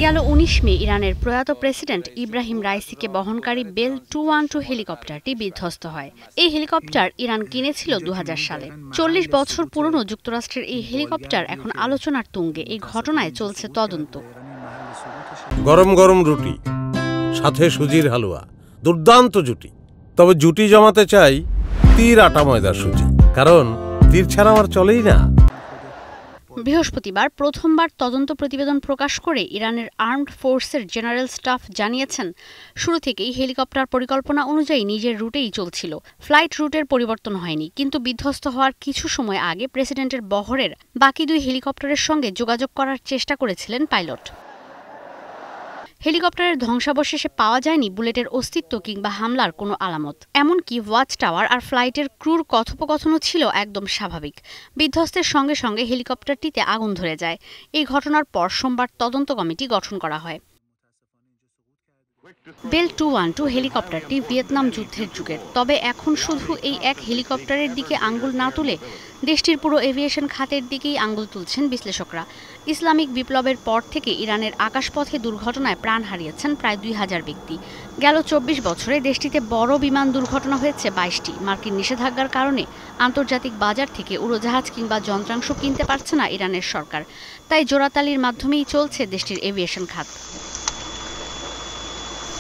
গেল ১৯ মে ইরানের প্রয়াত প্রেসিডেন্ট ইব্রাহিম রাইসিকে বহনকারী বেল 212 হেলিকপ্টারটি বিধ্বস্ত হয়। এই হেলিকপ্টার ইরান কিনেছিল ২০০০ সালে। ৪০ বছর পুরনো যুক্তরাষ্ট্রের এই হেলিকপ্টার এখন আলোচনার তুঙ্গে। এই ঘটনায় চলছে তদন্ত। গরম গরম রুটি, সাথে সুজির হালুয়া, দুর্দান্ত জুটি। তবে জুটি জমাতে চাই তীর আটা ময়দার সুজি, কারণ তীর ছাড়া আমার চলেই না। বৃহস্পতিবার প্রথমবার তদন্ত প্রতিবেদন প্রকাশ করে ইরানের আর্মড ফোর্সের জেনারেল স্টাফ জানিয়েছেন, শুরু থেকেই হেলিকপ্টার পরিকল্পনা অনুযায়ী নিজের রুটেই চলছিল। ফ্লাইট রুটের পরিবর্তন হয়নি, কিন্তু বিধ্বস্ত হওয়ার কিছু সময় আগে প্রেসিডেন্টের বহরের বাকি ২ হেলিকপ্টারের সঙ্গে যোগাযোগ করার চেষ্টা করেছিলেন পাইলট। হেলিকপ্টারের ধ্বংসাবশেষে পাওয়া যায়নি বুলেটের অস্তিত্ব কিংবা হামলার কোনো আলামত। এমনকি ওয়াচ টাওয়ার আর ফ্লাইটের ক্রুর কথোপকথনও ছিল একদম স্বাভাবিক। বিধ্বস্তের সঙ্গে সঙ্গে হেলিকপ্টারটিতে আগুন ধরে যায়। এই ঘটনার পর সোমবার তদন্ত কমিটি গঠন করা হয়। বেল 212 হেলিকপ্টারটি ভিয়েতনাম যুদ্ধের যুগের। তবে এখন শুধু এই এক হেলিকপ্টারের দিকে আঙ্গুল না তুলে দেশটির পুরো এভিয়েশন খাতের দিকেই আঙ্গুল তুলছেন বিশ্লেষকরা। ইসলামিক বিপ্লবের পর থেকে ইরানের আকাশপথে দুর্ঘটনায় প্রাণ হারিয়েছেন প্রায় ২০০০ ব্যক্তি। গেল ২৪ বছরে দেশটিতে বড় বিমান দুর্ঘটনা হয়েছে ২২টি। মার্কিন নিষেধাজ্ঞার কারণে আন্তর্জাতিক বাজার থেকে উড়োজাহাজ কিংবা যন্ত্রাংশ কিনতে পারছে না ইরানের সরকার। তাই জোড়াতালির মাধ্যমেই চলছে দেশটির এভিয়েশন খাত।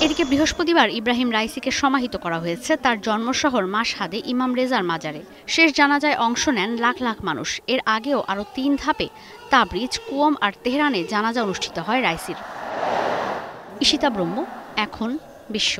এদিকে বৃহস্পতিবার ইব্রাহিম রাইসিকে সমাহিত করা হয়েছে তার জন্মশহর মাশহাদে ইমাম রেজার মাজারে। শেষ জানাজায় অংশ নেন লাখ লাখ মানুষ। এর আগেও আরও ৩ ধাপে তাবরিজ, কুওম আর তেহরানে জানাজা অনুষ্ঠিত হয় রাইসির। ঈশিতা ব্রহ্ম, এখন বিশ্ব।